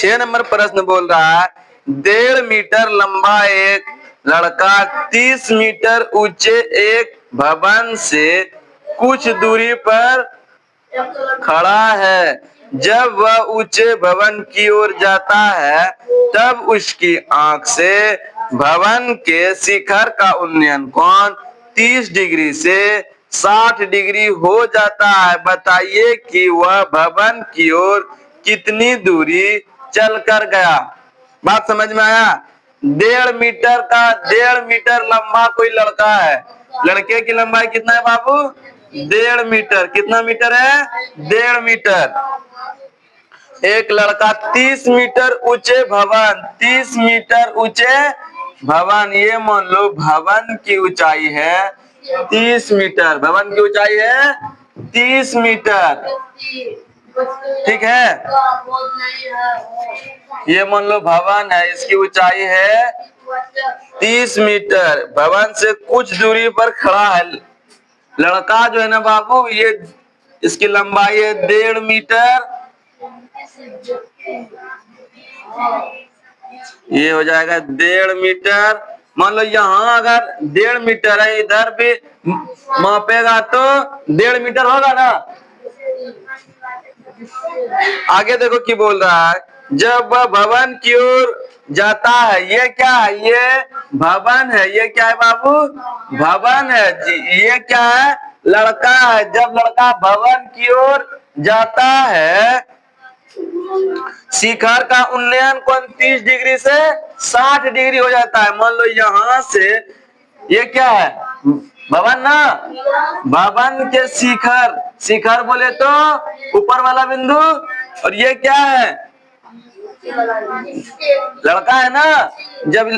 6 number प्रश्न बोल रहा है 1.5 मीटर लंबा एक लड़का 30 मीटर ऊंचे एक भवन से कुछ दूरी पर खड़ा है। जब वह ऊंचे भवन की ओर जाता है तब उसकी आंख से भवन के शिखर का उन्नयन कोण 30 डिग्री से 60 डिग्री हो जाता है। बताइए कि वह भवन की ओर कितनी दूरी चलकर गया। बात समझ में आया। 1.5 मीटर लंबा कोई लड़का है। लड़के की लंबाई कितना है बाबू? 1.5 मीटर। कितना मीटर है? 1.5 मीटर। एक लड़का 30 मीटर ऊंचे भवन, 30 मीटर ऊंचे भवन, ये मान लो भवन की ऊंचाई है 30 मीटर। भवन की ऊंचाई है 30 मीटर, ठीक है। ये मान लो भवन है, इसकी ऊंचाई है 30 मीटर। भवन से कुछ दूरी पर खड़ा है लड़का जो है ना बाबू, ये इसकी लंबाई है 1.5 मीटर। ये हो जाएगा 1.5 मीटर। मान लो यहाँ अगर 1.5 मीटर है, इधर भी मापेगा तो 1.5 मीटर होगा ना। आगे देखो क्या बोल रहा है, जब वह भवन की ओर जाता है, ये क्या है? ये भवन है। ये क्या है बाबू? भवन है जी। ये क्या है? लड़का है। जब लड़का भवन की ओर जाता है, शिखर का उन्नयन कोण 30 डिग्री से 60 डिग्री हो जाता है। मान लो यहाँ से ये क्या है? भवन ना। भवन के शिखर, शिखर बोले तो ऊपर वाला बिंदु, और ये क्या है? लड़का है ना। जब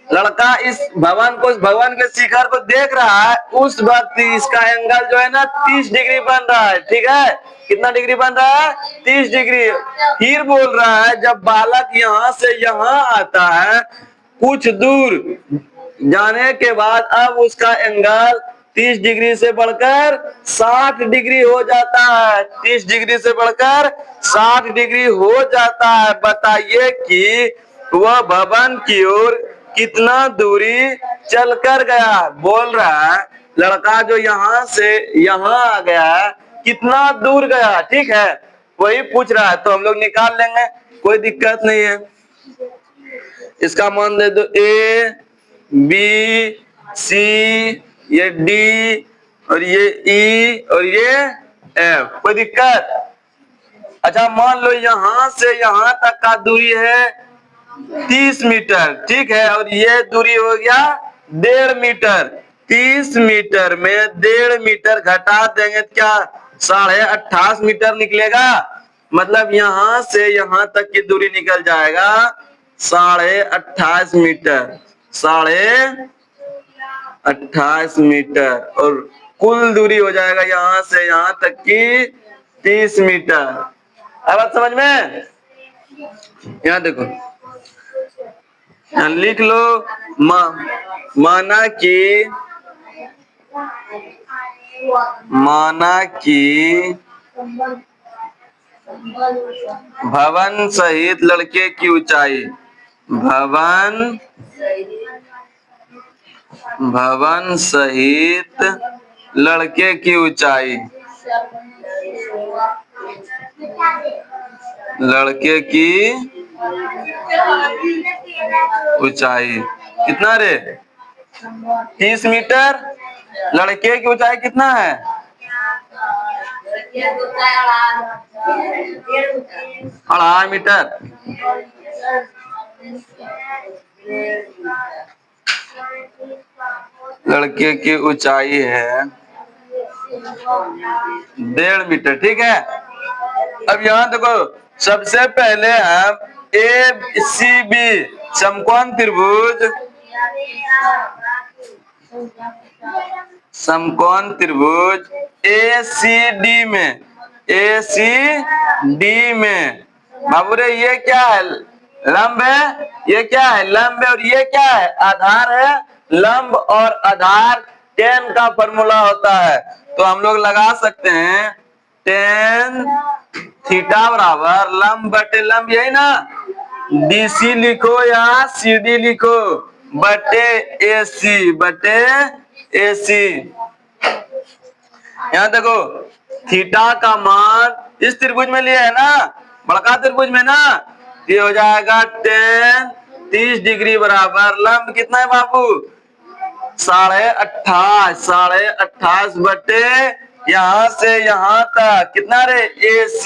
लड़का इस भवन को, भवन के शिखर को देख रहा है, उस वक्त इसका एंगल जो है ना 30 डिग्री बन रहा है, ठीक है। कितना डिग्री बन रहा है? 30 डिग्री। फिर बोल रहा है जब बालक यहाँ से यहाँ आता है, कुछ दूर जाने के बाद अब उसका एंगल 30 डिग्री से बढ़कर 60 डिग्री हो जाता है। 30 डिग्री से बढ़कर 60 डिग्री हो जाता है। बताइए कि वह भवन की ओर कितना दूरी चलकर गया। बोल रहा है लड़का जो यहाँ से यहाँ आ गया कितना दूर गया, ठीक है, वही पूछ रहा है। तो हम लोग निकाल लेंगे, कोई दिक्कत नहीं है। इसका मान दे दो A B C, ये D और ये E और ये F। कोई दिक्कत? अच्छा मान लो यहाँ से यहाँ तक का दूरी है 30 मीटर, ठीक है, और ये दूरी हो गया 1.5 मीटर। 30 मीटर में 1.5 मीटर घटा देंगे तो क्या 28.5 मीटर निकलेगा। मतलब यहाँ से यहाँ तक की दूरी निकल जाएगा 28.5 मीटर, 28.5 मीटर, और कुल दूरी हो जाएगा यहाँ से यहाँ तक की 30 मीटर। अब बात समझ में? यहाँ देखो, यहाँ लिख लो माना कि भवन सहित लड़के की ऊंचाई, भवन सहित लड़के की ऊंचाई, लड़के की ऊंचाई कितना रे? 30 मीटर। लड़के की ऊंचाई कितना है? 2.5 मीटर। लड़के की ऊंचाई है 1.5 मीटर, ठीक है। अब यहाँ देखो, सबसे पहले हम ACB समकोण त्रिभुज, समकोण त्रिभुज ACD में बाबू रे ये क्या है? लंब है। ये क्या है? लंब है। और ये क्या है? आधार है। लंब और आधार tan का फॉर्मूला होता है, तो हम लोग लगा सकते हैं tan थीटा बराबर लंब बटे लंब, यही ना। DC लिखो या CD लिखो, बटे AC। यहाँ देखो थीटा का मान इस त्रिभुज में लिया है ना, बड़का त्रिभुज में ना, ये हो जाएगा 30 डिग्री बराबर लंब कितना है बाबू, 28.5 बटे यहाँ से यहाँ तक कितना रे, AC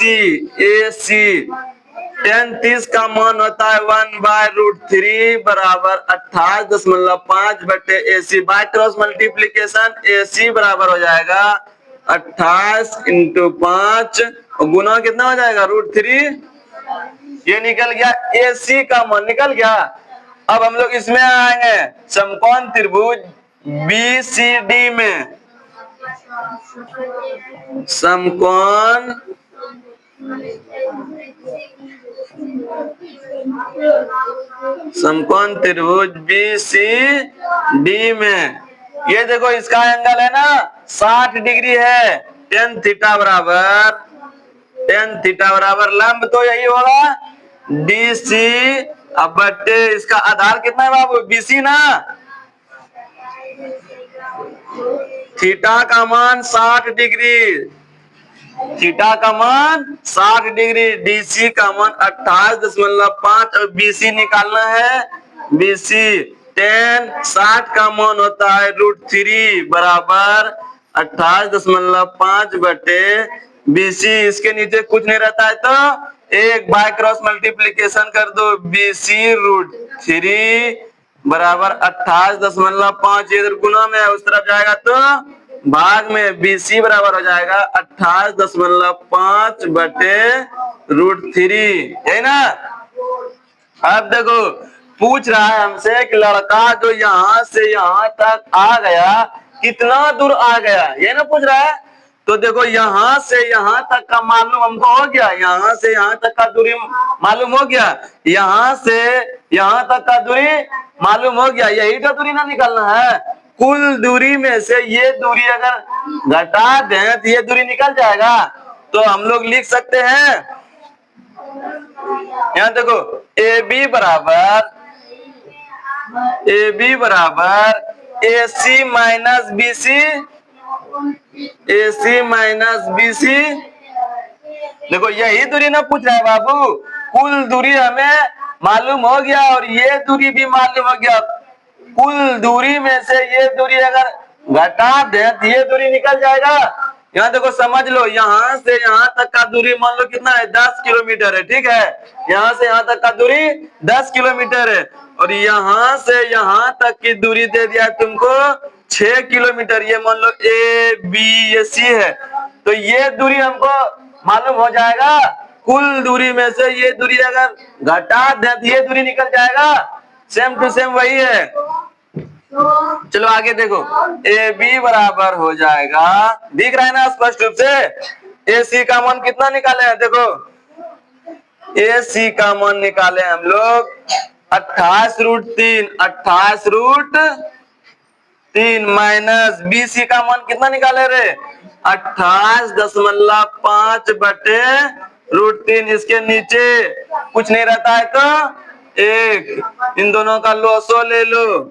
30 का मान होता है 1/√3 बराबर 28.5 बटे AC। By cross multiplication AC बराबर हो जाएगा 28 × 5 और गुना कितना हो जाएगा √3। ये निकल गया AC का मान निकल गया। अब हम लोग इसमें आएंगे समकोण त्रिभुज BCD में, समकोण त्रिभुज BCD में ये देखो इसका एंगल है ना 60 डिग्री है, tan थीटा बराबर लंब तो यही होगा DC, अब बटे इसका आधार कितना है बाबू, BC ना, थीटा का मान 60 डिग्री, थीटा का मान 60 डिग्री, DC का मान 28.5 और BC निकालना है, BC tan 60 का मान होता है √3 बराबर 28.5 बटे BC। इसके नीचे कुछ नहीं रहता है तो एक बाय क्रॉस मल्टीप्लीकेशन कर दो, BC √3 बराबर 28.5, इधर गुना में उस तरफ जाएगा तो भाग में, BC बराबर हो जाएगा 28.5 बटे √3, है ना। अब देखो पूछ रहा है हमसे कि लड़का जो यहाँ से यहाँ तक आ गया कितना दूर आ गया, ये ना पूछ रहा है। तो देखो यहाँ से यहाँ तक का मालूम हमको हो गया, यहाँ से यहाँ तक का दूरी मालूम हो गया, यहाँ से यहाँ तक का दूरी मालूम हो गया, यही तो दूरी ना निकालना है। कुल दूरी में से ये दूरी अगर घटा दें तो ये दूरी निकल जाएगा। तो हम लोग लिख सकते हैं, यहाँ देखो AB बराबर AC माइनस BC। देखो यही दूरी ना पूछ रहा है बाबू, कुल दूरी हमें मालूम हो गया और ये दूरी भी मालूम हो गया। कुल दूरी में से ये दूरी अगर घटा दें तो ये दूरी निकल जाएगा। यहाँ देखो समझ लो, यहाँ से यहाँ तक का दूरी मान लो कितना है, 10 किलोमीटर है, ठीक है। यहाँ से यहाँ तक का दूरी 10 किलोमीटर है और यहाँ से यहाँ तक की दूरी दे दिया तुमको 6 किलोमीटर। ये मान लो ABC है, तो ये दूरी हमको मालूम हो जाएगा। कुल दूरी में से ये दूरी अगर घटा दें तो ये दूरी निकल जाएगा। सेम टू सेम वही है। चलो आगे देखो, AB बराबर हो जाएगा, दिख रहा है ना स्पष्ट रूप से। AC का मान कितना निकाले हैं, देखो AC का मान निकाले हम लोग 28√3 माइनस BC का मान कितना निकाले रे, 28.5 बटे √3। इसके नीचे कुछ नहीं रहता है तो एक, इन दोनों का लॉसो ले लो,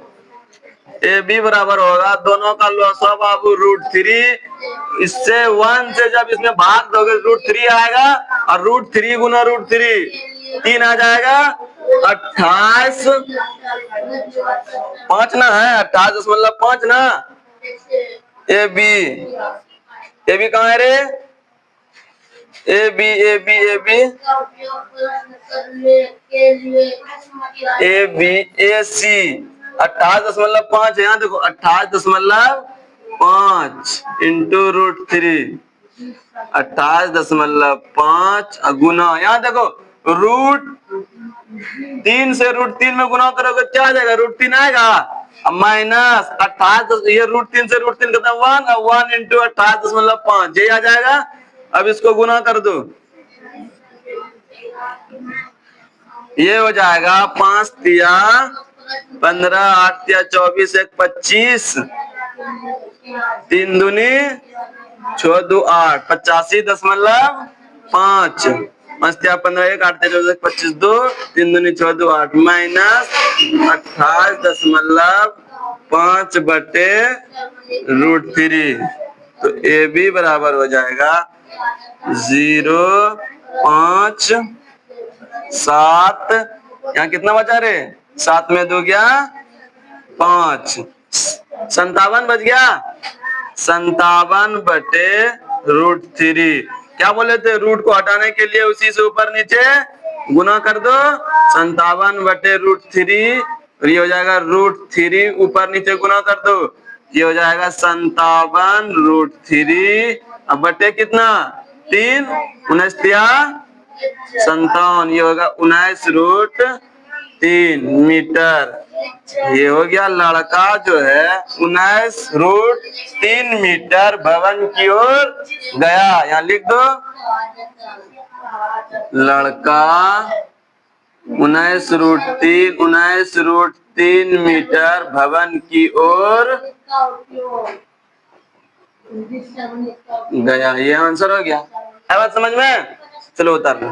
AB बराबर होगा दोनों का लॉसो बाबू √3। इससे 1 से जब इसमें भाग दोगे √3 आएगा और √3 गुना √3 3 आ जाएगा। 28 5 ना है, 28.5 ना। AB कहाँ है रे, AB 28.5 है। यहाँ देखो 28.5 इंटू √3, 28.5 गुना, यहाँ देखो √3 से √3 में गुना करोगे क्या आ जाएगा, √3 आएगा। अब माइनस 28, ये √3 से √3 करता है 1 और 1 इंटू 28.5 ये आ जाएगा। अब इसको गुना कर दो, ये हो जाएगा 5 तिया 15, 8 तिया 24, 1 25, 3 दूनी 6 2 8, 85.5 मस्त 15 1 8 13 25 2 3 दूनी 14 8 माइनस 28.5/√3। तो ए बी बराबर हो जाएगा 0.5 7। यहाँ कितना बचा रे? 7 में 2 गया 5, 57 बच गया। 57/√3। क्या बोले थे? रूट को हटाने के लिए उसी से ऊपर नीचे गुना कर दो। 57/√3 ये हो जाएगा √3, ऊपर नीचे गुना कर दो, ये हो जाएगा 57√3। अब बटे कितना? 3, 19 57, ये होगा 19√3 मीटर। ये हो गया लड़का जो है 19√3 मीटर भवन की ओर गया। यहाँ लिख दो लड़का 19√3 मीटर भवन की ओर गया। ये आंसर हो गया। है बात समझ में? चलो उतार लो।